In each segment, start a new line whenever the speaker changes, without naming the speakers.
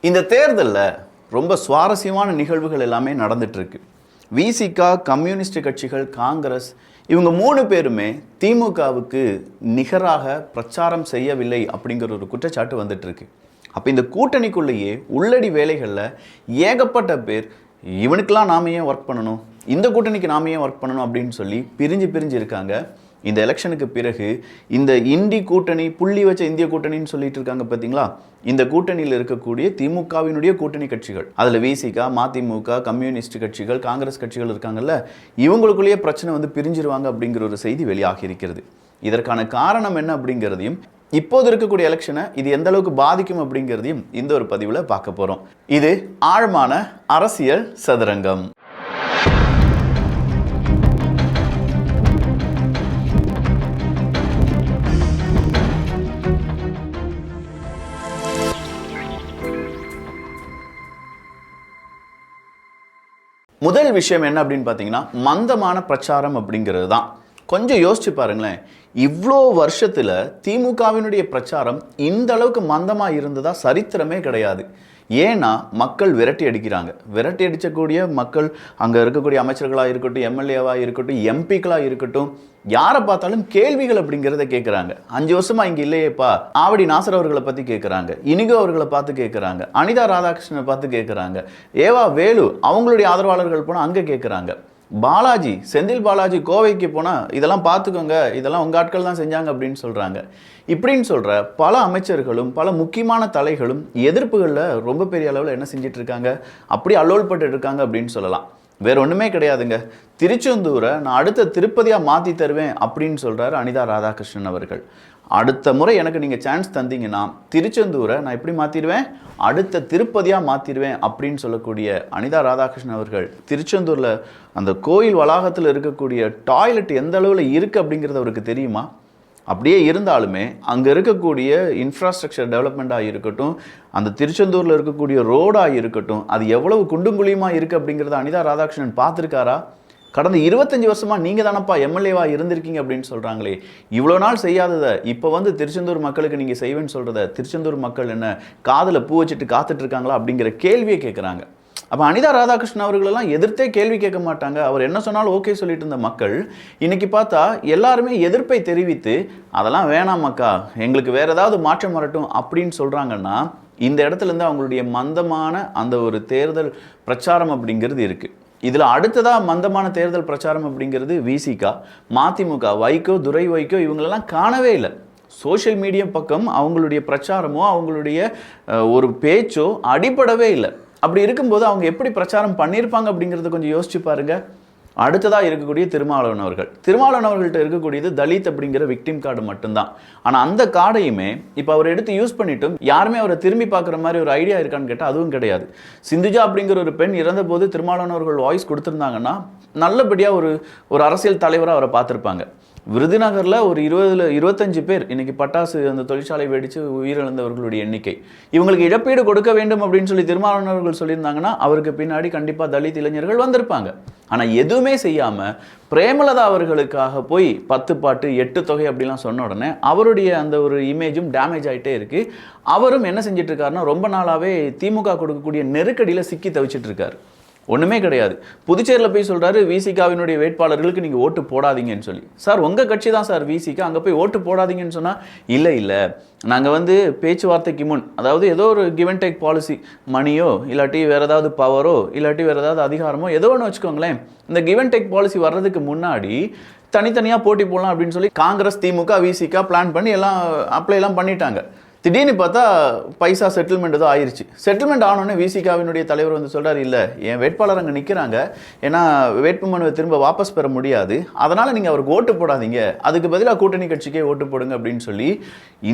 இந்த தேர்தலில் ரொம்ப சுவாரஸ்யமான நிகழ்வுகள் எல்லாமே நடந்துட்டு இருக்கு. விசிகா, கம்யூனிஸ்ட் கட்சிகள், காங்கிரஸ் இவங்க 3 பேருமே திமுகவுக்கு நிகராக பிரச்சாரம் செய்யவில்லை அப்படிங்கிற ஒரு குற்றச்சாட்டு வந்துட்டு இருக்கு. அப்போ இந்த கூட்டணிக்குள்ளேயே உள்ளடி வேலைகளில் ஏகப்பட்ட பேர் இவனுக்கெல்லாம் நாம ஏன் ஒர்க் பண்ணணும், இந்த கூட்டணிக்கு நாம ஏன் ஒர்க் பண்ணணும் அப்படின்னு சொல்லி பிரிஞ்சு இருக்காங்க. இந்த எலெக்ஷனுக்கு பிறகு இந்த இந்தி கூட்டணி, புள்ளி வச்ச இந்திய கூட்டணின்னு சொல்லிட்டு இருக்காங்க பார்த்தீங்களா, இந்த கூட்டணியில் இருக்கக்கூடிய திமுகவினுடைய கூட்டணி கட்சிகள், அதில் விசிகா, மதிமுக, கம்யூனிஸ்ட் கட்சிகள், காங்கிரஸ் கட்சிகள் இருக்காங்கல்ல, இவங்களுக்குள்ளேயே பிரச்சனை வந்து பிரிஞ்சிருவாங்க அப்படிங்கிற ஒரு செய்தி வெளியாகி இருக்கிறது. இதற்கான காரணம் என்ன அப்படிங்கிறதையும், இப்போது இருக்கக்கூடிய எலெக்ஷனை இது எந்த அளவுக்கு பாதிக்கும் அப்படிங்கிறதையும் இந்த ஒரு பதிவில் பார்க்க போகிறோம். இது ஆழமான அரசியல் சதுரங்கம். முதல் விஷயம் என்ன அப்படின்னு பார்த்தீங்கன்னா, மந்தமான பிரச்சாரம் அப்படிங்கிறது தான். கொஞ்சம் யோசிச்சு பாருங்களேன், இவ்வளோ வருஷத்தில் திமுகவினுடைய பிரச்சாரம் இந்த அளவுக்கு மந்தமாக இருந்ததா சரித்திரமே கிடையாது. ஏன்னா மக்கள் விரட்டி அடிக்கிறாங்க. விரட்டி அடிக்கக்கூடிய மக்கள் அங்கே இருக்கக்கூடிய அமைச்சர்களாக இருக்கட்டும், எம்எல்ஏவாக இருக்கட்டும், எம்பிக்களாக இருக்கட்டும், யாரை பார்த்தாலும் கேள்விகள் அப்படிங்கிறத கேட்குறாங்க. 5 வருஷமா இங்கே இல்லையேப்பா, ஆவடி நாசர் அவர்களை பற்றி கேட்குறாங்க, இனிகோ அவர்களை பார்த்து கேட்குறாங்க, அனிதா ராதாகிருஷ்ணனை பார்த்து கேட்குறாங்க, ஏவா வேலு அவங்களுடைய ஆதரவாளர்கள் போனால் அங்கே கேட்குறாங்க, பாலாஜி, செந்தில் பாலாஜி கோவைக்கு போனால் இதெல்லாம் பார்த்துக்கோங்க, இதெல்லாம் உங்கள் ஆட்கள் தான் செஞ்சாங்க அப்படின்னு சொல்கிறாங்க. இப்படின்னு சொல்கிற பல அமைச்சர்களும் பல முக்கியமான தலைகளும் எதிர்ப்புகளில் ரொம்ப பெரிய அளவில் என்ன செஞ்சிட்டு இருக்காங்க, அப்படி அல்லோல்பட்டு இருக்காங்க அப்படின்னு சொல்லலாம். வேற ஒன்றுமே கிடையாதுங்க. திருச்செந்தூரை நான் அடுத்த திருப்பதியாக மாற்றி தருவேன் அப்படின்னு சொல்கிறாரு அனிதா ராதாகிருஷ்ணன் அவர்கள். அடுத்த முறை எனக்கு நீங்கள் சான்ஸ் தந்தீங்கன்னா திருச்செந்தூரை நான் எப்படி மாற்றிடுவேன், அடுத்த திருப்பதியாக மாற்றிடுவேன் அப்படின்னு சொல்லக்கூடிய அனிதா ராதாகிருஷ்ணன் அவர்கள் திருச்செந்தூரில் அந்த கோயில் வளாகத்தில் இருக்கக்கூடிய டாய்லெட் எந்த அளவில் இருக்குது அப்படிங்கிறது அவருக்கு தெரியுமா? அப்படியே இருந்தாலுமே அங்கே இருக்கக்கூடிய இன்ஃப்ராஸ்ட்ரக்சர் டெவலப்மெண்ட்டாக இருக்கட்டும், அந்த திருச்செந்தூரில் இருக்கக்கூடிய ரோடாக இருக்கட்டும், அது எவ்வளவு குண்டுங்குழியமாக இருக்குது அப்படிங்கிறத அனிதா ராதாகிருஷ்ணன் பார்த்துருக்காரா? கடந்த 25 வருஷமாக நீங்கள் தானப்பா எம்எல்ஏவாக இருந்திருக்கீங்க அப்படின்னு சொல்கிறாங்களே, இவ்வளோ நாள் செய்யாததை இப்போ வந்து திருச்செந்தூர் மக்களுக்கு நீங்கள் செய்வேன்னு சொல்கிறத திருச்செந்தூர் மக்கள் என்ன காதில் பூ வச்சுட்டு காத்துட்ருக்காங்களா அப்படிங்கிற கேள்வியை கேட்குறாங்க. அப்போ அனிதா ராதாகிருஷ்ணன் அவர்களெல்லாம் எதிர்த்தே கேள்வி கேட்க மாட்டாங்க. அவர் என்ன சொன்னாலும் ஓகே சொல்லிட்டு இருந்த மக்கள் இன்னைக்கு பார்த்தா எல்லாருமே எதிர்ப்பை தெரிவித்து அதெல்லாம் வேணாம் மக்கா, எங்களுக்கு வேற ஏதாவது மாற்றம் வரட்டும் அப்படின்னு சொல்கிறாங்கன்னா, இந்த இடத்துலேருந்து அவங்களுடைய மந்தமான அந்த ஒரு தேர்தல் பிரச்சாரம் அப்படிங்கிறது இருக்குது. இதில் அடுத்ததாக மந்தமான தேர்தல் பிரச்சாரம் அப்படிங்கிறது விசிகா, மதிமுக, வைகோ, துரை வைகோ இவங்களெல்லாம் காணவே இல்லை. சோஷியல் மீடியா பக்கம் அவங்களுடைய பிரச்சாரமோ அவங்களுடைய ஒரு பேச்சோ அடிப்படவே இல்லை. அப்படி இருக்கும்போது அவங்க எப்படி பிரச்சாரம் பண்ணியிருப்பாங்க அப்படிங்கிறத கொஞ்சம் யோசிச்சு பாருங்க. அடுத்ததாக இருக்கக்கூடிய திருமாவளவன் அவர்கள்ட்ட இருக்கக்கூடியது தலித் அப்படிங்கிற விக்டிம் கார்டு மட்டும்தான். ஆனால் அந்த கார்டையுமே இப்போ அவர் எடுத்து யூஸ் பண்ணிட்டும் யாருமே அவரை திரும்பி பார்க்குற மாதிரி ஒரு ஐடியா இருக்கான்னு கேட்டால் அதுவும் கிடையாது. சிந்துஜா அப்படிங்கிற ஒரு பெண் இறந்தபோது திருமாவளவன் அவர்கள் வாய்ஸ் கொடுத்துருந்தாங்கன்னா நல்லபடியாக ஒரு அரசியல் தலைவராக அவரை பார்த்துருப்பாங்க. விருதுநகரில் ஒரு 20-25 பேர் இன்னைக்கு பட்டாசு அந்த தொழிற்சாலை வெடித்து உயிரிழந்தவர்களுடைய எண்ணிக்கை. இவங்களுக்கு இழப்பீடு கொடுக்க வேண்டும் அப்படின்னு சொல்லி திருமாவளவன் அவர்கள் சொல்லியிருந்தாங்கன்னா அவருக்கு பின்னாடி கண்டிப்பாக தலித் இளைஞர்கள் வந்திருப்பாங்க. ஆனால் எதுவுமே செய்யாமல் பிரேமலதா அவர்களுக்காக போய் 10 பாட்டு 8 தொகை அப்படிலாம் சொன்ன உடனே அவருடைய அந்த ஒரு இமேஜும் டேமேஜ் ஆகிட்டே இருக்குது. அவரும் என்ன செஞ்சிட்டு இருக்காருன்னா, ரொம்ப நாளாகவே திமுக கொடுக்கக்கூடிய நெருக்கடியில் சிக்கி தவிச்சிட்டு இருக்காரு. ஒன்றுமே கிடையாது. புதுச்சேரியில் போய் சொல்கிறாரு, விசிகாவினுடைய வேட்பாளர்களுக்கு நீங்கள் ஓட்டு போடாதீங்கன்னு சொல்லி. சார் உங்கள் கட்சி தான் சார் விசிகா, அங்கே போய் ஓட்டு போடாதீங்கன்னு சொன்னால் இல்லை நாங்கள் வந்து பேச்சுவார்த்தைக்கு முன், அதாவது ஏதோ ஒரு கிவ் அண்ட் டேக் பாலிசி, மணியோ இல்லாட்டி வேறு ஏதாவது பவரோ இல்லாட்டி வேறு ஏதாவது அதிகாரமோ ஏதோ ஒன்று வச்சுக்கோங்களேன், இந்த கிவ் அண்ட் டேக் பாலிசி வர்றதுக்கு முன்னாடி தனித்தனியாக போட்டி போடலாம் அப்படின்னு சொல்லி காங்கிரஸ், திமுக, விசிகா பிளான் பண்ணி எல்லாம் அப்ளைலாம் பண்ணிட்டாங்க. திடீர்னு பார்த்தா பைசா செட்டில்மெண்ட் ஏதோ ஆயிடுச்சு. செட்டில்மெண்ட் ஆனோடனே விசிகாவினுடைய தலைவர் வந்து சொல்கிறார், இல்லை என் வேட்பாளர் அங்கே நிற்கிறாங்க, ஏன்னா வேட்புமனுவை திரும்ப வாபஸ் பெற முடியாது, அதனால் நீங்கள் அவருக்கு ஓட்டு போடாதீங்க, அதுக்கு பதிலாக கூட்டணி கட்சிக்கே ஓட்டு போடுங்க அப்படின்னு சொல்லி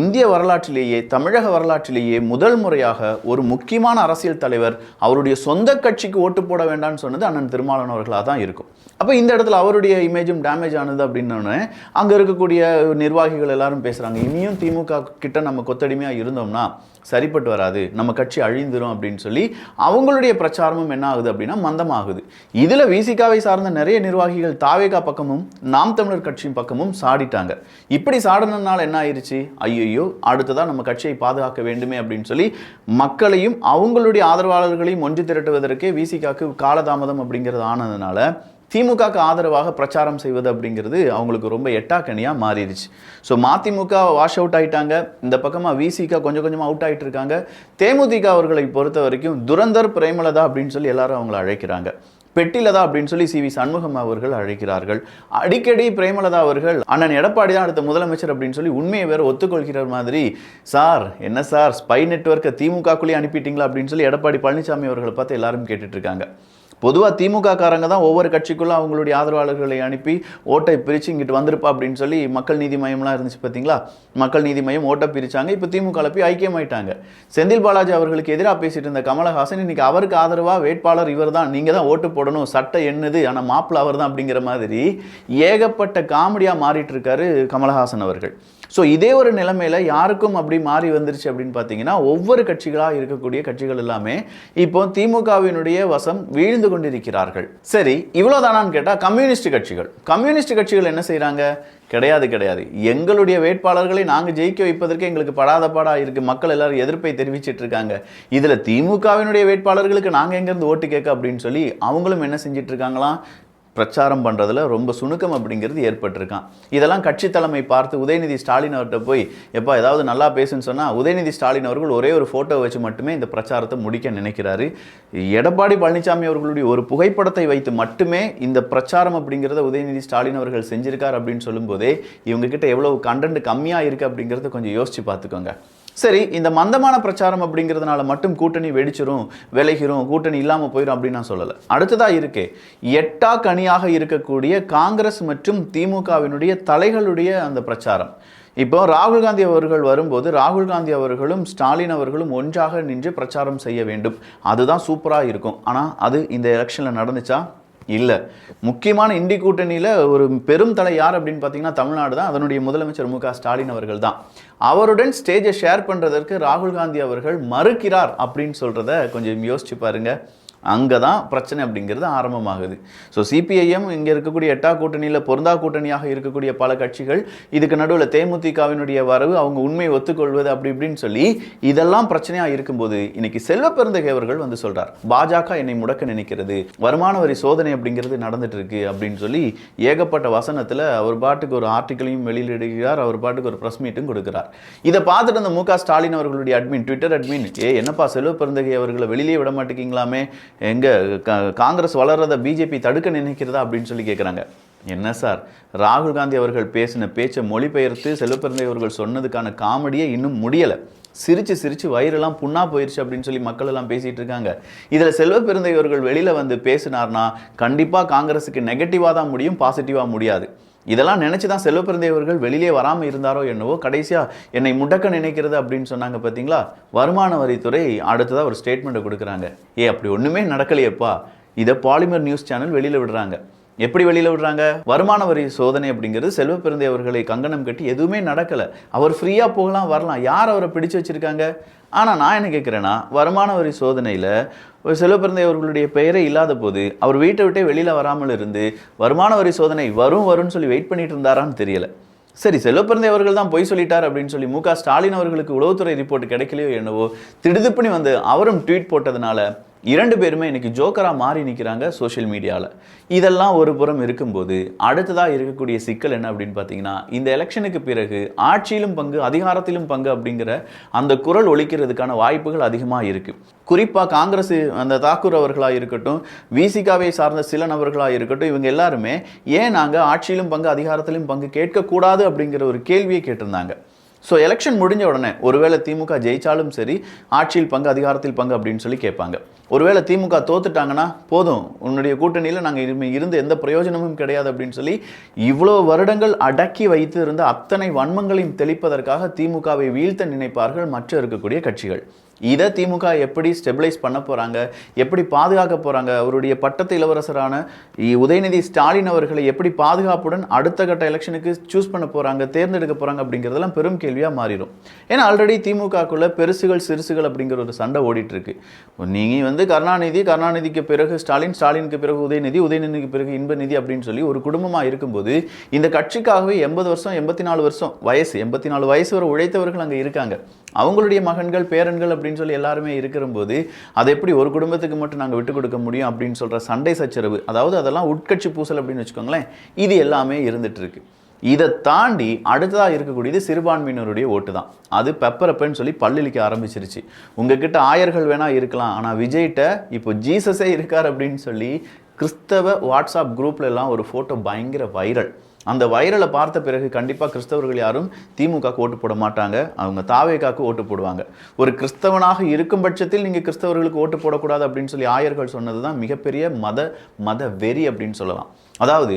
இந்திய வரலாற்றிலேயே, தமிழக வரலாற்றிலேயே முதல் முறையாக ஒரு முக்கியமான அரசியல் தலைவர் அவருடைய சொந்த கட்சிக்கு ஓட்டு போட வேண்டாம்னு சொன்னது அண்ணன் திருமாவளவன் அவர்களாக தான் இருக்கும். அப்போ இந்த இடத்துல அவருடைய இமேஜும் டேமேஜ் ஆனது அப்படின்னோடனே அங்கே இருக்கக்கூடிய நிர்வாகிகள் எல்லாரும் பேசுகிறாங்க, இனியும் திமுக கிட்ட நம்ம கொத்தடி அடிமையாக இருந்தோம்னா சரிப்பட்டு வராது, நம்ம கட்சி அழிந்துரும் அப்படின்னு சொல்லி அவங்களுடைய பிரச்சாரமும் என்ன ஆகுது அப்படின்னா மந்தமாகுது. இதில் விசிகாவை சார்ந்த நிறைய நிர்வாகிகள் தாவேகா பக்கமும் நாம் தமிழர் கட்சியின் பக்கமும் சாடிட்டாங்க. இப்படி சாடினதுனால என்ன ஆயிடுச்சு, ஐயோ அடுத்ததான் நம்ம கட்சியை பாதுகாக்க வேண்டுமே அப்படின்னு சொல்லி மக்களையும் அவங்களுடைய ஆதரவாளர்களையும் ஒன்று திரட்டுவதற்கே விசிகாக்கு காலதாமதம் அப்படிங்கிறது ஆனதுனால திமுகக்கு ஆதரவாக பிரச்சாரம் செய்வது அப்படிங்கிறது அவங்களுக்கு ரொம்ப எட்டாக்கணியாக மாறிடுச்சு. ஸோ மதிமுக வாஷ் அவுட் ஆகிட்டாங்க, இந்த பக்கமாக விசிக கொஞ்சம் கொஞ்சமாக அவுட் ஆகிட்டு இருக்காங்க. தேமுதிக அவர்களை பொறுத்த வரைக்கும் துரந்தர் பிரேமலதா அப்படின்னு சொல்லி எல்லாரும் அவங்கள அழைக்கிறாங்க. பெட்டிலதா அப்படின்னு சொல்லி சி.வி. சண்முகம் அவர்கள் அழைக்கிறார்கள். அடிக்கடி பிரேமலதா அவர்கள் அண்ணன் எடப்பாடி தான் அடுத்த முதலமைச்சர் அப்படின்னு சொல்லி உண்மையை வேற ஒத்துக்கொள்கிற மாதிரி, சார் என்ன சார் ஸ்பை நெட்வொர்க்கை திமுகக்குள்ளேயே அனுப்பிட்டீங்களா அப்படின்னு சொல்லி எடப்பாடி பழனிசாமி அவர்களை பார்த்து எல்லாரும் கேட்டுட்டு இருக்காங்க. பொதுவாக திமுக காரங்க தான் ஒவ்வொரு கட்சிக்குள்ள அவங்களுடைய ஆதரவாளர்களை அனுப்பி ஓட்டை பிரித்து இங்கிட்டு வந்திருப்பா அப்படின்னு சொல்லி மக்கள் நீதி மையம்லாம் இருந்துச்சு பார்த்தீங்களா, மக்கள் நீதி மையம் ஓட்டை பிரித்தாங்க. இப்போ திமுகவில் போய் ஐக்கியமாயிட்டாங்க. செந்தில் பாலாஜி அவர்களுக்கு எதிராக பேசிட்டு இருந்த கமலஹாசன் இன்னைக்கு அவருக்கு ஆதரவாக வேட்பாளர் இவர் தான், நீங்கள் தான் ஓட்டு போடணும், சட்டம் என்னது ஆனால் மாப்பிள்ள அவர் தான் அப்படிங்கிற மாதிரி ஏகப்பட்ட காமெடியாக மாறிட்டு இருக்காரு கமலஹாசன் அவர்கள். ஸோ இதே ஒரு நிலைமையில் யாருக்கும் அப்படி மாறி வந்துருச்சு அப்படின்னு பார்த்தீங்கன்னா ஒவ்வொரு கட்சிகளாக இருக்கக்கூடிய கட்சிகள் எல்லாமே இப்போ திமுகவினுடைய வசம் வீழ்ந்து கொண்டிருக்கிறார்கள். சரி இவ்வளோதானான்னு கேட்டால் கம்யூனிஸ்ட் கட்சிகள் என்ன செய்கிறாங்க, கிடையாது எங்களுடைய வேட்பாளர்களை நாங்கள் ஜெயிக்க வைப்பதற்கு எங்களுக்கு படாத பாடா இருக்குது, மக்கள் எல்லாரும் எதிர்ப்பை தெரிவிச்சிட்டு இருக்காங்க, இதில் திமுகவினுடைய வேட்பாளர்களுக்கு நாங்கள் எங்கேருந்து ஓட்டு கேட்க அப்படின்னு சொல்லி அவங்களும் என்ன செஞ்சிட்டு இருக்காங்களாம், பிரச்சாரம் பண்ணுறதுல ரொம்ப சுணுக்கம் அப்படிங்கிறது ஏற்பட்டிருக்கான். இதெல்லாம் கட்சி தலைமை பார்த்து உதயநிதி ஸ்டாலின் அவர்கிட்ட போய் எப்போ ஏதாவது நல்லா பேசுன்னு சொன்னால் உதயநிதி ஸ்டாலின் அவர்கள் ஒரே ஒரு ஃபோட்டோ வச்சு மட்டுமே இந்த பிரச்சாரத்தை முடிக்க நினைக்கிறாரு. எடப்பாடி பழனிசாமி அவர்களுடைய ஒரு புகைப்படத்தை வைத்து மட்டுமே இந்த பிரச்சாரம் அப்படிங்கிறத உதயநிதி ஸ்டாலின் அவர்கள் செஞ்சிருக்கார் அப்படின்னு சொல்லும்போதே இவங்ககிட்ட எவ்வளவு கண்டென்ட் கம்மியாக இருக்குது அப்படிங்கிறத கொஞ்சம் யோசிச்சு பார்த்துக்கோங்க. சரி, இந்த மந்தமான பிரச்சாரம் அப்படிங்கிறதுனால மட்டும் கூட்டணி வெடிச்சிரும், விலகிரும், கூட்டணி இல்லாமல் போயிடும் அப்படின்னு நான் சொல்லலை. அடுத்ததாக இருக்கே எட்டா கனியாக இருக்கக்கூடிய காங்கிரஸ் மற்றும் திமுகவினுடைய தலைகளுடைய அந்த பிரச்சாரம். இப்போ ராகுல் காந்தி அவர்கள் வரும்போது ராகுல் காந்தி அவர்களும் ஸ்டாலின் அவர்களும் ஒன்றாக நின்று பிரச்சாரம் செய்ய வேண்டும், அதுதான் சூப்பராக இருக்கும். ஆனால் அது இந்த எலெக்ஷனில் நடந்துச்சா? இல்லை. முக்கியமான இண்டி கூட்டணியில் ஒரு பெரும் தலை யார் அப்படின்னு பார்த்தீங்கன்னா தமிழ்நாடு தான். அதனுடைய முதலமைச்சர் மு க ஸ்டாலின் அவர்கள் தான். அவருடன் ஸ்டேஜை ஷேர் பண்ணுறதற்கு ராகுல் காந்தி அவர்கள் மறுக்கிறார் அப்படின்னு சொல்கிறத கொஞ்சம் யோசிச்சு பாருங்கள். அங்கே தான் பிரச்சனை அப்படிங்கிறது ஆரம்பமாகுது. ஸோ சிபிஐஎம் இங்கே இருக்கக்கூடிய எட்டா கூட்டணியில் பொருந்தா கூட்டணியாக இருக்கக்கூடிய பல கட்சிகள், இதுக்கு நடுவில் தேமுதிகவினுடைய வரவு, அவங்க உண்மையை ஒத்துக்கொள்வது அப்படி இப்படின்னு சொல்லி இதெல்லாம் பிரச்சனையாக இருக்கும்போது இன்னைக்கு செல்வ பெருந்தகை அவர்கள் வந்து சொல்கிறார், பாஜக என்னை முடக்க நினைக்கிறது, வருமான வரி சோதனை அப்படிங்கிறது நடந்துட்டு இருக்கு அப்படின்னு சொல்லி ஏகப்பட்ட வசனத்தில் அவர் பாட்டுக்கு ஒரு ஆர்டிக்கலையும் வெளியிடுகிறார், அவர் பாட்டுக்கு ஒரு ப்ரெஸ் மீட்டும் கொடுக்கிறார். இதை பார்த்துட்டு அந்த மு க ஸ்டாலின் அவர்களுடைய ட்விட்டர் அட்மின் என்னப்பா செல்வ பெருந்தகை அவர்களை வெளியிலே விட மாட்டேங்கிங்களாமே, எங்க காங்கிரஸ் வளர்றதை பிஜேபி தடுக்க நினைக்கிறதா அப்படின்னு சொல்லி கேட்குறாங்க. என்ன சார், ராகுல் காந்தி அவர்கள் பேசின பேச்சை மொழிபெயர்த்து செல்வப்பெருந்தகை அவர்கள் சொன்னதுக்கான காமெடியே இன்னும் முடியலை. சிரிச்சு வயிறெல்லாம் புண்ணா போயிடுச்சு அப்படின்னு சொல்லி மக்கள் எல்லாம் பேசிட்டு இருக்காங்க. இதில் செல்வப்பெருந்தகை அவர்கள் வெளியில் வந்து பேசினார்னா கண்டிப்பாக காங்கிரஸுக்கு நெகட்டிவாக தான் முடியும், பாசிட்டிவாக முடியாது. இதெல்லாம் நினச்சி தான் செல்வப்பெருந்தகை அவர்கள் வெளியே வராமல் இருந்தாரோ என்னவோ, கடைசியாக என்னை முடக்க நினைக்கிறது அப்படின்னு சொன்னாங்க பார்த்தீங்களா. வருமான வரித்துறை அடுத்ததாக ஒரு ஸ்டேட்மெண்ட்டை கொடுக்குறாங்க, அப்படி ஒன்றுமே நடக்கலையப்பா, இதை பாலிமர் நியூஸ் சேனல் வெளியில் விடுறாங்க. எப்படி வெளியில் விடுறாங்க, வருமான வரி சோதனை அப்படிங்கிறது செல்வப்பெருந்தகை அவர்களை கங்கணம் கட்டி எதுவுமே நடக்கலை, அவர் ஃப்ரீயாக போகலாம் வரலாம், யார் அவரை பிடிச்சு வச்சுருக்காங்க. ஆனால் நான் என்ன கேட்குறேன்னா, வருமான வரி சோதனையில் செல்வப்பெருந்தகை அவர்களுடைய பெயரே இல்லாத போது அவர் வீட்டை விட்டே வெளியில் வராமல் இருந்து வருமான வரி சோதனை வரும்னு சொல்லி வெயிட் பண்ணிட்டு இருந்தாரான்னு தெரியலை. சரி, செல்வப்பெருந்தகை அவர்கள் தான் பொய் சொல்லிட்டார் அப்படின்னு சொல்லி மு க ஸ்டாலின் அவர்களுக்கு உளவுத்துறை ரிப்போர்ட் கிடைக்கலையோ என்னவோ திடுதுப்புனி வந்து அவரும் ட்வீட் போட்டதுனால இரண்டு பேருமே இன்னைக்கு ஜோக்கராக மாறி நிற்கிறாங்க சோஷியல் மீடியாவில். இதெல்லாம் ஒரு புறம் இருக்கும்போது அடுத்ததாக இருக்கக்கூடிய சிக்கல் என்ன அப்படின்னு பார்த்தீங்கன்னா, இந்த எலெக்ஷனுக்கு பிறகு ஆட்சியிலும் பங்கு அதிகாரத்திலும் பங்கு அப்படிங்கிற அந்த குரல் ஒலிக்கிறதுக்கான வாய்ப்புகள் அதிகமாக இருக்குது. குறிப்பாக காங்கிரஸ் அந்த தாக்கூர் அவர்களாக இருக்கட்டும், விசிகாவை சார்ந்த சில நபர்களாக இருக்கட்டும், இவங்க எல்லாருமே ஏன் நாங்கள் ஆட்சியிலும் பங்கு அதிகாரத்திலும் பங்கு கேட்கக்கூடாது அப்படிங்கிற ஒரு கேள்வியை கேட்டிருந்தாங்க. ஸோ எலெக்ஷன் முடிஞ்ச உடனே ஒருவேளை திமுக ஜெயிச்சாலும் சரி ஆட்சியில் பங்கு அதிகாரத்தில் பங்கு அப்படின்னு சொல்லி கேட்பாங்க. ஒருவேளை திமுக தோத்துட்டாங்கன்னா போதும், உன்னுடைய கூட்டணியில் நாங்கள் இருந்து எந்த பிரயோஜனமும் கிடையாது அப்படின்னு சொல்லி இவ்வளோ வருடங்கள் அடக்கி வைத்து இருந்த அத்தனை வன்மங்களையும் தெளிப்பதற்காக திமுகவை வீழ்த்த நினைப்பார்கள் மற்ற இருக்கக்கூடிய கட்சிகள். இதை திமுக எப்படி ஸ்டெபிலைஸ் பண்ண போகிறாங்க, எப்படி பாதுகாக்க போகிறாங்க, அவருடைய பட்டத்து இளவரசரான உதயநிதி ஸ்டாலின் அவர்களை எப்படி பாதுகாப்புடன் அடுத்த கட்ட எலெக்ஷனுக்கு சூஸ் பண்ண போகிறாங்க, தேர்ந்தெடுக்க போகிறாங்க அப்படிங்கிறதெல்லாம் பெரும் கேள்வியாக மாறிடும். ஏன்னா ஆல்ரெடி திமுகக்குள்ள பெருசுகள் சிறுசுகள் அப்படிங்கிற ஒரு சண்டை ஓடிட்டு இருக்கு. நீங்கள் வந்து கருணாநிதிக்கு பிறகு ஸ்டாலின், ஸ்டாலினுக்கு பிறகு உதயநிதி, உதயநிதிக்கு பிறகு இன்பநிதி அப்படின்னு சொல்லி ஒரு குடும்பமாக இருக்கும்போது இந்த கட்சிக்காகவே 80 வருஷம் 84 வருஷம் வயசு 84 வயசு வரை உழைத்தவர்கள் அங்கே இருக்காங்க. அவங்களுடைய மகன்கள் பேரன்கள் அப்படின்னு சொல்லி எல்லாருமே இருக்கிறபோது அதை எப்படி ஒரு குடும்பத்துக்கு மட்டும் நாங்கள் விட்டு கொடுக்க முடியும் அப்படின்னு சொல்கிற சண்டை சச்சரவு, அதாவது அதெல்லாம் உட்கட்சி பூசல் அப்படின்னு வச்சுக்கோங்களேன், இது எல்லாமே இருந்துட்டு இருக்கு. இதை தாண்டி அடுத்ததாக இருக்கக்கூடியது சிறுபான்மையினருடைய ஓட்டு தான். அது பெப்பரப்பன்னு சொல்லி பல்லிழிக்க ஆரம்பிச்சிருச்சு. உங்ககிட்ட ஆயர்கள் வேணா இருக்கலாம், ஆனால் விஜய்கிட்ட இப்போ ஜீசஸே இருக்கார் அப்படின்னு சொல்லி கிறிஸ்தவ வாட்ஸ்அப் குரூப்ல எல்லாம் ஒரு ஃபோட்டோ பயங்கர வைரல். அந்த வைரலை பார்த்த பிறகு கண்டிப்பாக கிறிஸ்தவர்கள் யாரும் திமுகவுக்கு ஓட்டு போட மாட்டாங்க, அவங்க தாவேகாவுக்கு ஓட்டு போடுவாங்க. ஒரு கிறிஸ்தவனாக இருக்கும் பட்சத்தில் நீங்கள் கிறிஸ்தவர்களுக்கு ஓட்டு போடக்கூடாது அப்படின்னு சொல்லி ஆயர்கள் சொன்னது தான் மிகப்பெரிய மத வெறி அப்படின்னு சொல்லலாம். அதாவது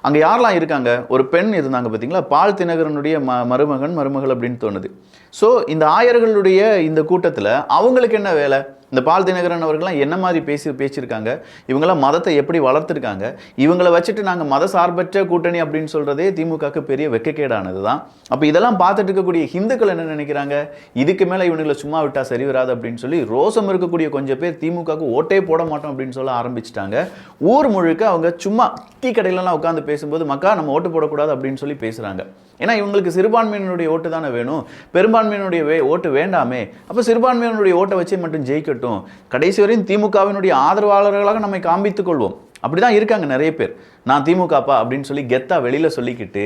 அங்கே யாரெல்லாம் இருக்காங்க, ஒரு பெண் இருந்தாங்க பார்த்தீங்களா, பால் தினகரனுடைய மருமகள் அப்படின்னு தோணுது. ஸோ இந்த ஆயர்களுடைய இந்த கூட்டத்தில் அவங்களுக்கு என்ன வேலை? இந்த பால் தினகரன் அவர்கள்லாம் என்ன மாதிரி பேசியிருக்காங்க, இவங்களாம் மதத்தை எப்படி வளர்த்துருக்காங்க, இவங்களை வச்சுட்டு நாங்கள் மத சார்பற்ற கூட்டணி அப்படின்னு சொல்கிறதே திமுகவுக்கு பெரிய வெக்கக்கேடானது தான். அப்போ இதெல்லாம் பார்த்துட்டு இருக்கக்கூடிய ஹிந்துக்கள் என்ன நினைக்கிறாங்க, இதுக்கு மேலே இவங்களை சும்மா விட்டால் சரி வராது அப்படின்னு சொல்லி ரோசம் இருக்கக்கூடிய கொஞ்சம் பேர் திமுகவுக்கு ஓட்டே போட மாட்டோம் அப்படின்னு சொல்ல ஆரம்பிச்சிட்டாங்க. ஊர் முழுக்க அவங்க சும்மா டீ கடையிலலாம் உட்காந்து பேசும்போது மக்கா நம்ம ஓட்டு போடக்கூடாது அப்படின்னு சொல்லி பேசுகிறாங்க. ஏன்னா இவங்களுக்கு சிறுபான்மையினுடைய ஓட்டு தானே வேணும், பெரும்பான்மையினுடைய ஓட்டு வேண்டாமே. அப்போ சிறுபான்மையினுடைய ஓட்டை வச்சு மட்டும் ஜெயிக்கட்டும், கடைசி வரையும் திமுகவினுடைய ஆதரவாளர்களாக நம்மை காண்பித்துக் கொள்வோம். அப்படிதான் இருக்காங்க நிறைய பேர். நான் திமுகப்பா அப்படின்னு சொல்லி கெத்தா வெளியில சொல்லிக்கிட்டு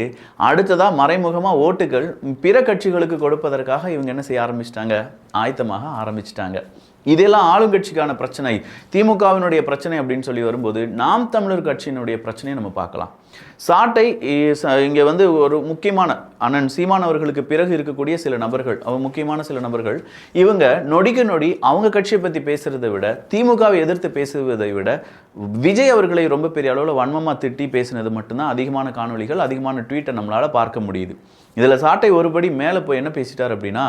அடுத்ததா மறைமுகமா ஓட்டுகள் பிற கட்சிகளுக்கு கொடுப்பதற்காக இவங்க என்ன செய்ய ஆரம்பிச்சிட்டாங்க, ஆயத்தமாக ஆரம்பிச்சிட்டாங்க. இதெல்லாம் ஆளுங்கட்சிக்கான பிரச்சனை, திமுகவினுடைய பிரச்சனை அப்படின்னு சொல்லி வரும்போது நாம் தமிழர் கட்சியினுடைய பிரச்சனையை நம்ம பார்க்கலாம். சாட்டை இங்கே வந்து ஒரு முக்கியமான அண்ணன் சீமான் அவர்களுக்கு பிறகு இருக்கக்கூடிய சில நபர்கள், முக்கியமான சில நபர்கள், இவங்க நொடிக்கு நொடி அவங்க கட்சியை பற்றி பேசுறதை விட திமுகவை எதிர்த்து பேசுவதை விட விஜய் அவர்களை ரொம்ப பெரிய அளவில் வன்மமாக திட்டி பேசினது மட்டும்தான் அதிகமான காணொலிகள், அதிகமான ட்வீட்டை நம்மளால் பார்க்க முடியுது. இதில் சாட்டை ஒருபடி மேலே போய் என்ன பேசிட்டார் அப்படின்னா,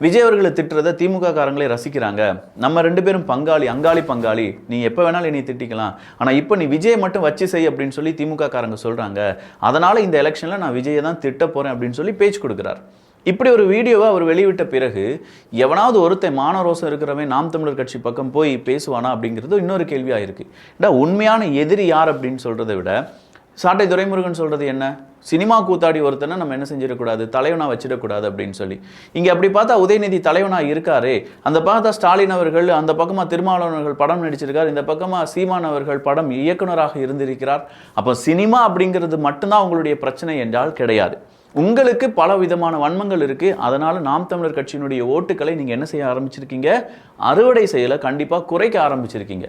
விஜய் அவர்களை திட்டுறதை திமுக காரங்களே ரசிக்கிறாங்க, நம்ம ரெண்டு பேரும் பங்காளி, நீ எப்போ வேணாலும் என்னை திட்டிக்கலாம், ஆனால் இப்போ நீ விஜயை மட்டும் வச்சு செய் அப்படின்னு சொல்லி திமுக காரங்க சொல்கிறாங்க, அதனால் இந்த எலெக்ஷனில் நான் விஜயை தான் திட்ட போகிறேன் அப்படின்னு சொல்லி பேச்சு கொடுக்குறார். இப்படி ஒரு வீடியோவை அவர் வெளியிட்ட பிறகு எவனாவது ஒருத்தன் மானரோசம் இருக்கிறவன் நாம் தமிழர் கட்சி பக்கம் போய் பேசுவானா அப்படிங்கிறது இன்னொரு கேள்வியாக இருக்குது. உண்மையான எதிரி யார் அப்படின்னு சொல்கிறத விட சாட்டை துரைமுருகன் சொல்கிறது என்ன, சினிமா கூத்தாடி ஒருத்தனை நம்ம என்ன செஞ்சிடக்கூடாது, தலைவனாக வச்சிடக்கூடாது அப்படின்னு சொல்லி. இங்கே அப்படி பார்த்தா உதயநிதி தலைவனாக இருக்காரு, அந்த பார்த்தா ஸ்டாலின் அவர்கள், அந்த பக்கமாக திருமாவளவன் அவர்கள் படம் நடிச்சிருக்கார், இந்த பக்கமாக சீமான் அவர்கள் படம் இயக்குனராக இருந்திருக்கிறார். அப்போ சினிமா அப்படிங்கிறது மட்டும்தான் உங்களுடைய பிரச்சனை என்றால் கிடையாது. உங்களுக்கு பல விதமான வன்மங்கள் இருக்குது. அதனால் நாம் தமிழர் கட்சியினுடைய ஓட்டுக்களை நீங்கள் என்ன செய்ய ஆரம்பிச்சிருக்கீங்க, அறுவடை செய்யலை, கண்டிப்பாக குறைக்க ஆரம்பிச்சிருக்கீங்க.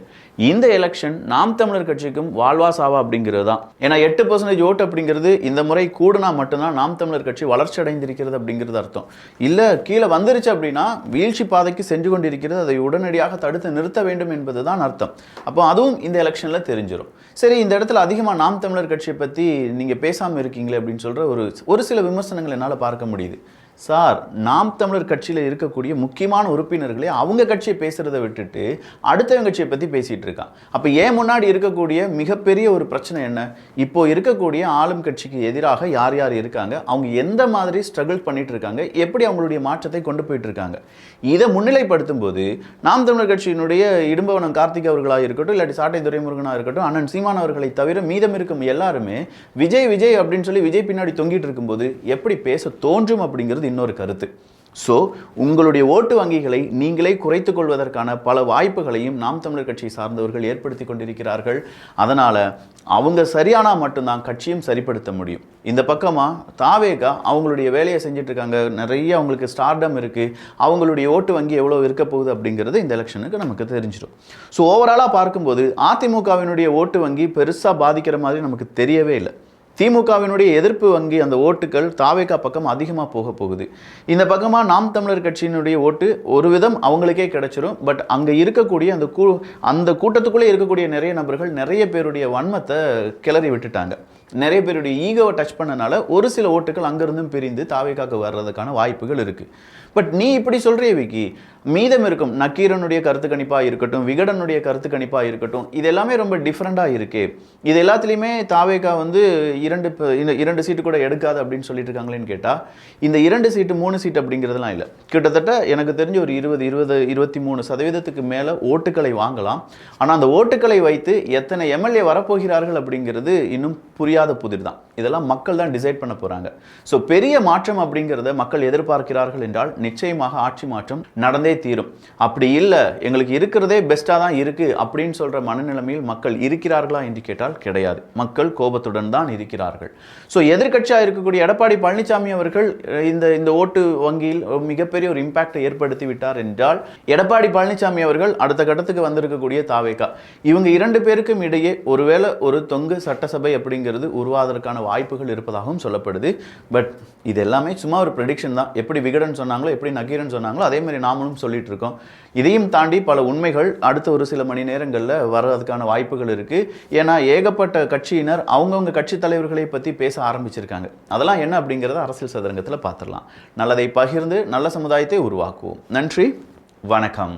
இந்த எலெக்ஷன் நாம் தமிழர் கட்சிக்கும் வாழ்வா சாவா அப்படிங்கிறது தான். ஏன்னா 8% ஓட்டு அப்படிங்கிறது இந்த முறை கூடுனா மட்டும்தான் நாம் தமிழர் கட்சி வளர்ச்சி அடைந்திருக்கிறது அப்படிங்கிறது அர்த்தம். இல்லை கீழே வந்துருச்சு அப்படின்னா வீழ்ச்சி பாதைக்கு சென்று கொண்டிருக்கிறது, அதை உடனடியாக தடுத்து நிறுத்த வேண்டும் என்பது தான் அர்த்தம். அப்போ அதுவும் இந்த எலெக்ஷனில் தெரிஞ்சிடும். சரி, இந்த இடத்துல அதிகமாக நாம் தமிழர் கட்சியை பற்றி நீங்கள் பேசாமல் இருக்கீங்களே அப்படின்னு சொல்கிற ஒரு சில விமர்சனங்கள் என்னால் பார்க்க முடியுது. சார், நாம் தமிழர் கட்சியில் இருக்கக்கூடிய முக்கியமான உறுப்பினர்களே அவங்க கட்சியை பேசுகிறத விட்டுட்டு அடுத்தவங்க கட்சியை பற்றி பேசிகிட்டு இருக்கான். அப்போ ஏன் முன்னாடி இருக்கக்கூடிய மிகப்பெரிய ஒரு பிரச்சனை என்ன, இப்போ இருக்கக்கூடிய ஆளும் கட்சிக்கு எதிராக யார் யார் இருக்காங்க, அவங்க எந்த மாதிரி ஸ்ட்ரகிள் பண்ணிட்டு இருக்காங்க, எப்படி அவங்களுடைய மாற்றத்தை கொண்டு போயிட்டு இருக்காங்க, இதை முன்னிலைப்படுத்தும் போது நாம் தமிழர் கட்சியினுடைய இடும்பவனம் கார்த்திக் அவர்களாக இருக்கட்டும், இல்லாட்டி சாட்டை துரைமுருகனாக இருக்கட்டும், அண்ணன் சீமான் அவர்களை தவிர மீதம் இருக்கும் எல்லாருமே விஜய் அப்படின்னு சொல்லி விஜய் பின்னாடி தொங்கிட்டு இருக்கும்போது எப்படி பேச தோன்றும் அப்படிங்கிறது இன்னொரு கருத்து. ஸோ உங்களுடைய ஓட்டு வங்கிகளை நீங்களே குறைத்துக் கொள்வதற்கான பல வாய்ப்புகளையும் நாம் தமிழர் கட்சியை சார்ந்தவர்கள் ஏற்படுத்தி கொண்டிருக்கிறார்கள். அதனால் அவங்க சரியானா மட்டும்தான் கட்சியும் சரிப்படுத்த முடியும். இந்த பக்கமாக தாவேகா அவங்களுடைய வேலையை செஞ்சுட்டு இருக்காங்க, நிறைய அவங்களுக்கு ஸ்டார்டம் இருக்குது, அவங்களுடைய ஓட்டு வங்கி எவ்வளோ இருக்க போகுது அப்படிங்கிறது இந்த எலெக்ஷனுக்கு நமக்கு தெரிஞ்சிடும். ஸோ ஓவராலாக பார்க்கும்போது அதிமுகவினுடைய ஓட்டு வங்கி பெருசாக பாதிக்கிற மாதிரி நமக்கு தெரியவே இல்லை. திமுகவினுடைய எதிர்ப்பு வங்கி அந்த ஓட்டுகள் தாவேகா பக்கம் அதிகமாக போக போகுது. இந்த பக்கமாக நாம் தமிழர் கட்சியினுடைய ஓட்டு ஒரு விதம் அவங்களுக்கே கிடைச்சிரும். பட் அங்கே இருக்கக்கூடிய அந்த கூட்டத்துக்குள்ளே இருக்கக்கூடிய நிறைய நபர்கள் நிறைய பேருடைய வன்மத்தை கிளறி விட்டுட்டாங்க. நிறைய பேருடைய ஈகோவை டச் பண்ணனால ஒரு சில ஓட்டுகள் அங்கிருந்தும் பிரிந்து தாவேகாக்கு வர்றதுக்கான வாய்ப்புகள் இருக்குது. பட் நீ இப்படி சொல்கிறிய விக்கி, மீதம் இருக்கும் நக்கீரனுடைய கருத்து கணிப்பாக இருக்கட்டும், விகடனுடைய கருத்து கணிப்பாக இருக்கட்டும், இது எல்லாமே ரொம்ப டிஃப்ரெண்ட்டாக இருக்கு. இது எல்லாத்துலேயுமே தாவேகா வந்து இந்த 2 சீட்டு கூட எடுக்காது அப்படின்னு சொல்லிட்டு இருக்காங்களேன்னு கேட்டால், இந்த 2 சீட்டு 3 சீட்டு அப்படிங்கிறதுலாம் இல்லை. கிட்டத்தட்ட எனக்கு தெரிஞ்ச ஒரு 23% மேலே ஓட்டுக்களை வாங்கலாம். ஆனால் அந்த ஓட்டுக்களை வைத்து எத்தனை எம்எல்ஏ வரப்போகிறார்கள் அப்படிங்கிறது இன்னும் புரியாத புதிர் தான். இதெல்லாம் மக்கள் தான் டிசைட் பண்ண போகிறாங்க. ஸோ பெரிய மாற்றம் அப்படிங்கிறத மக்கள் எதிர்பார்க்கிறார்கள் என்றால் நிச்சயமாக ஆட்சி மாற்றம் நடந்தே தீரும். அப்படி இல்லை, எங்களுக்கு இருக்கிறதே பெஸ்ட்டாக தான் இருக்குது அப்படின்னு சொல்கிற மனநிலைமையில் மக்கள் இருக்கிறார்களா என்று கேட்டால் கிடையாது. மக்கள் கோபத்துடன் தான் இருக்கிறார்கள். ஸோ எதிர்க்கட்சியாக இருக்கக்கூடிய எடப்பாடி பழனிசாமி அவர்கள் இந்த ஓட்டு வங்கியில் மிகப்பெரிய ஒரு இம்பாக்டை ஏற்படுத்தி விட்டார் என்றால், எடப்பாடி பழனிசாமி அவர்கள் அடுத்த கட்டத்துக்கு வந்திருக்கக்கூடிய தாவேகா, இவங்க 2 பேருக்கும் இடையே ஒருவேளை ஒரு தொங்கு சட்டசபை அப்படிங்கிறது உருவாவதற்கான வாய்ப்புகள் இருப்பதாகவும் சொல்லப்படுது. பட் இது எல்லாமே சும்மா ஒரு ப்ரெடிக்ஷன் தான். எப்படி விகடன் சொன்னாங்களோ, எப்படி நக்கீரன் சொன்னாங்களோ, அதே மாதிரி நாமளும் சொல்லிட்டு இருக்கோம். இதையும் தாண்டி பல உண்மைகள் அடுத்த ஒரு சில மணி நேரங்களில் வர்றதுக்கான வாய்ப்புகள் இருக்கு. ஏன்னா ஏகப்பட்ட கட்சியினர் அவங்கவுங்க கட்சி தலைவர்களை பற்றி பேச ஆரம்பிச்சிருக்காங்க. அதெல்லாம் என்ன அப்படிங்கிறத அரசியல் சதுரங்கத்தில் பார்த்துடலாம். நல்லதை பகிர்ந்து நல்ல சமுதாயத்தை உருவாக்குவோம். நன்றி, வணக்கம்.